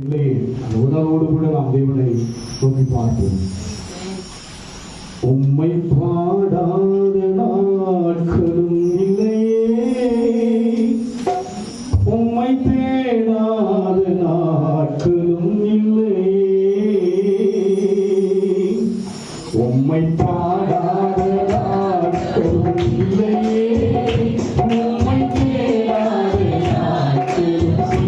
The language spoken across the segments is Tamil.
இல்லையே அந்த உணர்வோடு கூட நாம் தேவனை நோக்கி பார்ப்போம். உம்மை பாடாத நாட்களும் இல்லையே, உம்மை தேடாத நாட்களும் இல்லையே, உம்மை பாடாத நாட்களும் இல்லையே, உம்மை தேடாத நாட்களும் இல்லையே.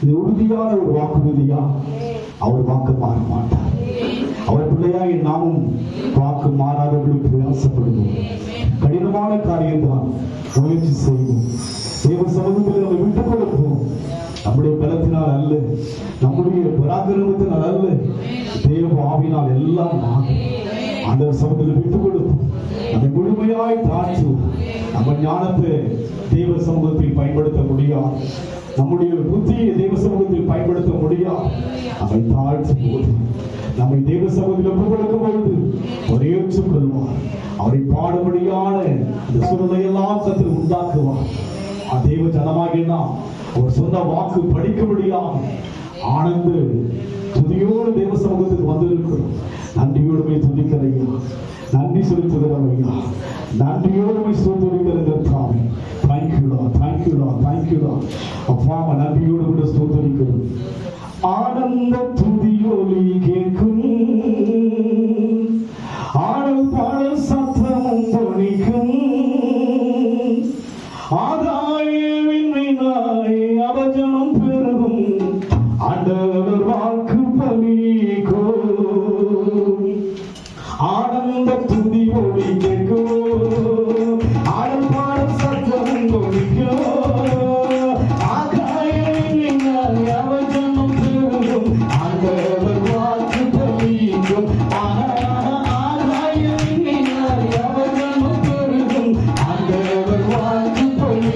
இது உறுதியான ஒரு வாக்குறுதியா? அவர் வாக்கு மாற மாட்டார். அவர் பிள்ளையாய் நாமும் வாக்கு மாறாதவர்களுக்கு பிரயாசப்படுவோம். கடினமான காரியம் தான், முயற்சி செய்வோம். தேவ சமூகத்தில் நம்ம விட்டுக் கொடுப்போம். நம்முடைய பலத்தினால் அல்ல, நம்முடைய பராக்கிரமத்தினால் அல்ல, தேவ ஆவினால் எல்லாம் அந்த சமூகத்தில் விட்டுக் கொடுப்போம். அதை முழுமையாய் தாழ்த்துவோம். நம்ம ஞானத்தை தேவ சமூகத்தில் பயன்படுத்த முடியாது. நம்முடைய புத்தியை தேவ சமூகத்தில் பயன்படுத்த முடியாது. நம்மை தாழ்த்தும் போது, நம்மை தேவ சமூகத்தில் ஒப்புக் கொடுக்கும் பொழுது அவர் ஏற்றுக்கொள்வார். அவரை பாடுபடியான இந்த சூழ்நிலையெல்லாம் கர்த்தர் உண்டாக்குவார். தேவ ஜனமாகிய நாம் அவர் சொன்ன வாக்கு படிக்கும்படியாக ஆனந்த துதியோடு தேவ சமூகத்துக்கு வந்திருக்கிறோம். நன்றியோடு துதிக்கிறையா, நன்றி செலுத்துகிறோம் ஐயா, நன்றியோடு ஸ்தோத்திரிக்கிறோம். தேங்க்யூடா, தேங்க்யூடா, தேங்க்யூடா அப்பா. நன்றியோடு கூட ஸ்தோத்திரிக்கிறோம். ஆனந்த துதியோலி கேட்கும், ஆடல் பாடல் சத்தமும் தொனிக்கும், ஆதாயவின் வினாய் அவஜனம் பெருகும், ஆண்டவர் வாக்கு பலிக்கோ. ஆனந்த துதி ஒளி கேட்கும், ஆடல் பாடல் சத்தமும் தொனிக்கும், ஆதாயவின் வினாய் அவஜனம் பெருகும், ஆண்டவர் வாக்கு பலிக்கும். ஆதாயவின் வினாய் அவஜனம் பெருகும், ஆண்டவர் வாக்கு பலிக்கும்.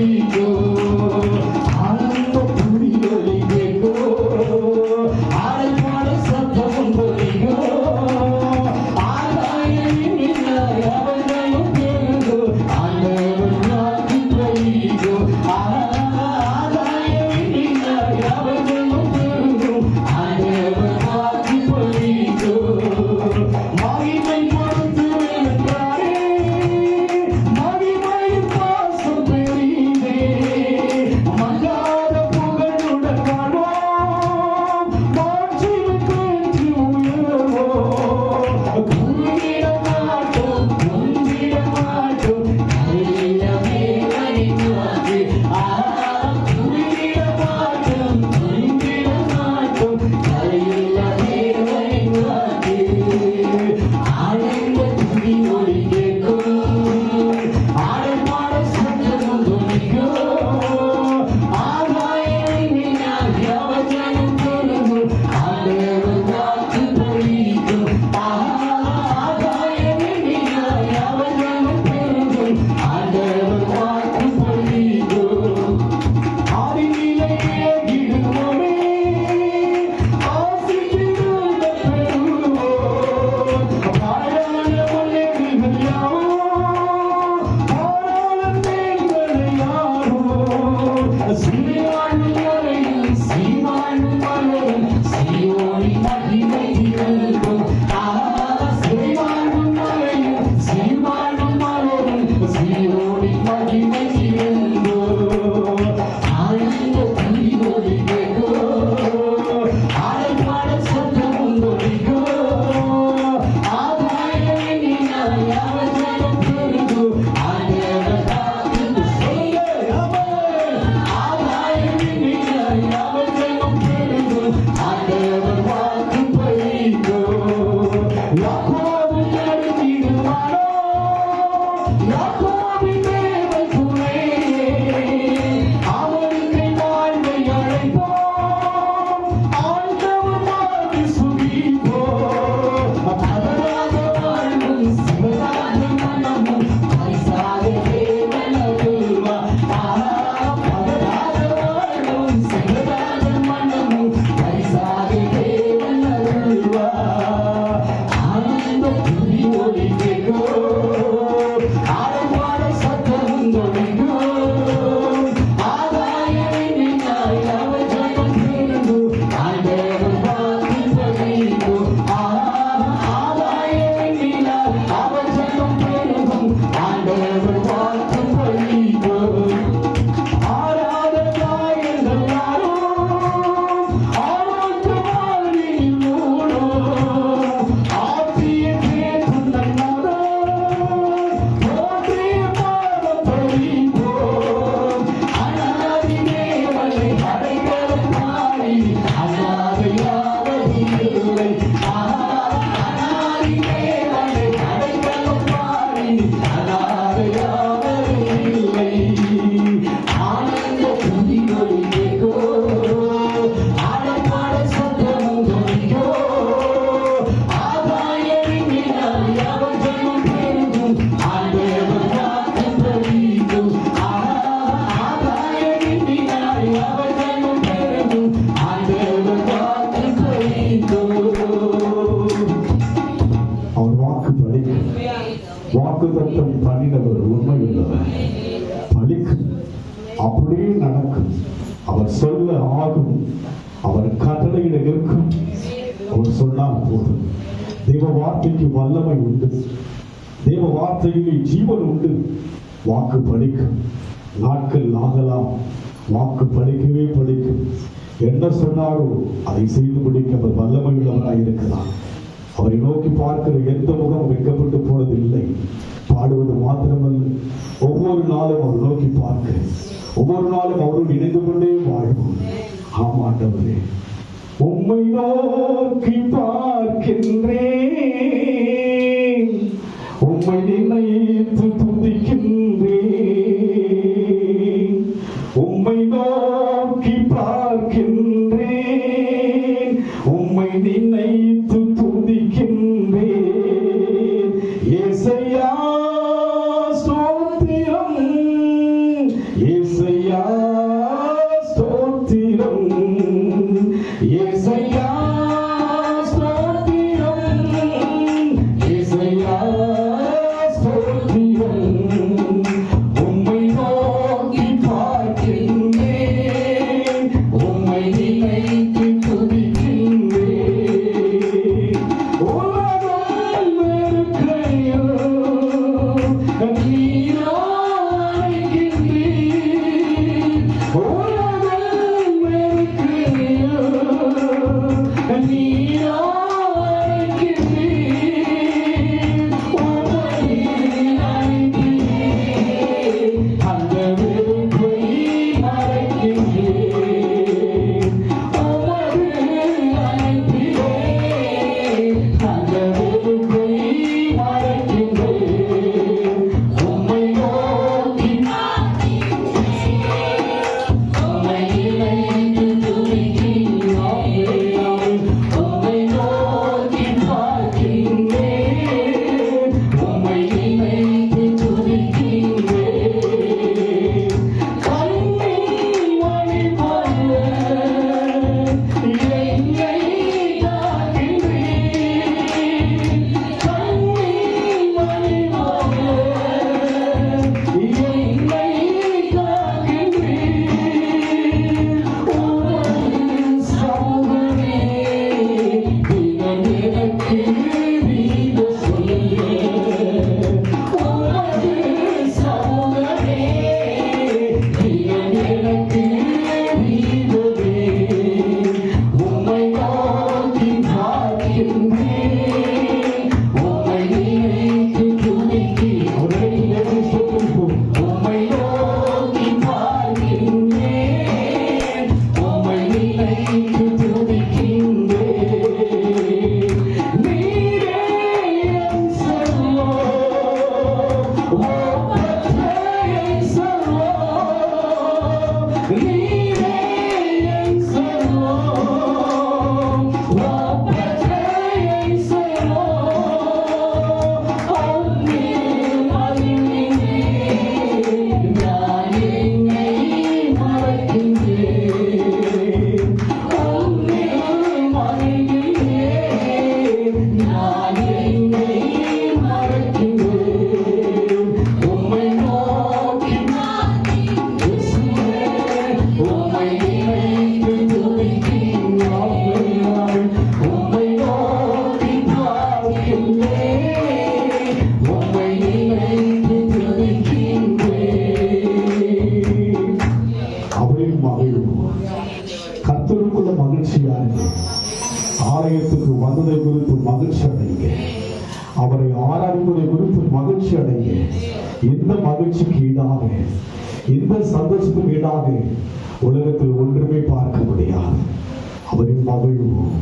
வாக்குத்தத்தம் பண்ணினவர் உண்மையுள்ளவர். பலிக்கும், அப்படியே நடக்கும். அவர் சொல்ல ஆகும், அவர் கட்டளையிட நிற்கும். அவர் சொன்னால் போதும். தேவ வார்த்தைக்கு வல்லமை உண்டு, தேவ வார்த்தையிலே ஜீவன் உண்டு. வாக்கு பலிக்கும், நாட்கள் ஆகலாம், வாக்கு பலிக்கவே பலிக்கும். என்ன சொன்னாலும் அதை செய்து முடிக்க அவர் வல்லமை உள்ளவராய் இருக்கிறார். அவரை நோக்கி பார்க்கிற எந்த முகம் வைக்கப்பட்டு போனதில்லை. பாடுவது மாத்திரமல்ல, ஒவ்வொரு நாளும் அவர் நோக்கி பார்க்க, ஒவ்வொரு நாளும் அவரோடு இணைந்து கொண்டே வாழ்வோம். ஆமாண்டவரே, உம்மை நோக்கி பார்க்கின்றேன், உம்மை நினைத்து துதிக்கின்றேன். உம்மை நோக்கி பார்க்கின்றேன், உம்மை நினைத்து துதிக்கின்றேன். ஏசையா ஸ்தோத்திரம், ஏசையா ஸ்தோத்திரம், ஏசையா ஸ்தோத்திரம், ஏசையா ஸ்தோத்திரம். உம்மை நோக்கி பார்க்கின்றேன், உம்மை நினைத்து துதிக்கின்றேன். உலகம் வெறுக்கையோ நீரோ அழைக்கின்றீர். உலகம் வெறுக்கையோ நீரோ அழைக்கின்றீர். உம்மை அழைக்கின்றீர், அந்த வெறுப்பை மறைக்கின்றேன். உமது அழைப்பிலே அந்த வெறுப்பை மறைக்கின்றேன். உம்மை நோக்கி உம்மை நினைத்து துதிக்கின்றேன். உம்மை நோக்கி பார்க்கின்றேன், உம்மை நினைத்து துதிக்கின்றேன். கண்ணின் மணி போல என்னை காக்கின்றீர். கண்ணின் மணி போல என்னை காக்கின்றீர். உமது சமூகமே தினம் எனக்கு நீங்க சொல்லுங்க. உமது சமூகமே தினம் எனக்கு நீங்கவே. உம்மை நோக்கி பார்க்கின்றேன், உம்மை நினைத்து துதிக்கின்றேன். உம்மை நோக்கி பார்க்கின்றேன், உம்மை நினைத்து துதிக்கின்றேன். நீரே என் செல்வம், ஒப்பற்ற என் செல்வம். நீரே என் செல்வம், ஒப்பற்ற என் செல்வம். அன்பில் அறிவின்றேன், நான் என்னை மறைக்கின்றேன். அன்பில் அறிவின்றேன், நான் என்னை மறைக்கின்றேன். உம்மை நோக்கி இயேசுவே, உம்மை நினைத்து துதிக்கின்றேன். உம்மை நோக்கி பார்க்கின்றேன், உம்மை நினைத்து துதிக்கின்றேன். அவரையும் மகிழ்வோம். கர்த்தருக்குள்ள மகிழ்ச்சியாருங்க. ஆலயத்துக்கு வந்ததை குறித்து மகிழ்ச்சி அடைங்க. அவரை ஆராதிப்பதை குறித்து மகிழ்ச்சி அடைங்க. இந்த மகிழ்ச்சிக்கு ஈடாக, இந்த சந்தோஷத்துக்கு ஈடாக உலகத்தில் ஒன்றுமே பார்க்க முடியாது. அவரின் மகிழ்வோம்,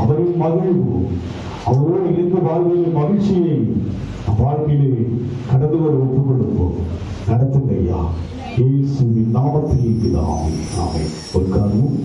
அவரின் மகிழ்வோம். அவரோடு இணைந்து வாழ்வதில் மகிழ்ச்சியை வாழ்க்கையிலே கடந்து வர ஒப்புக் கொடுப்போம். நடத்துங்க ஐயா, இயேசுவின் நாமத்தில் பிதாவே. ஆமென். ஒரு காரணம்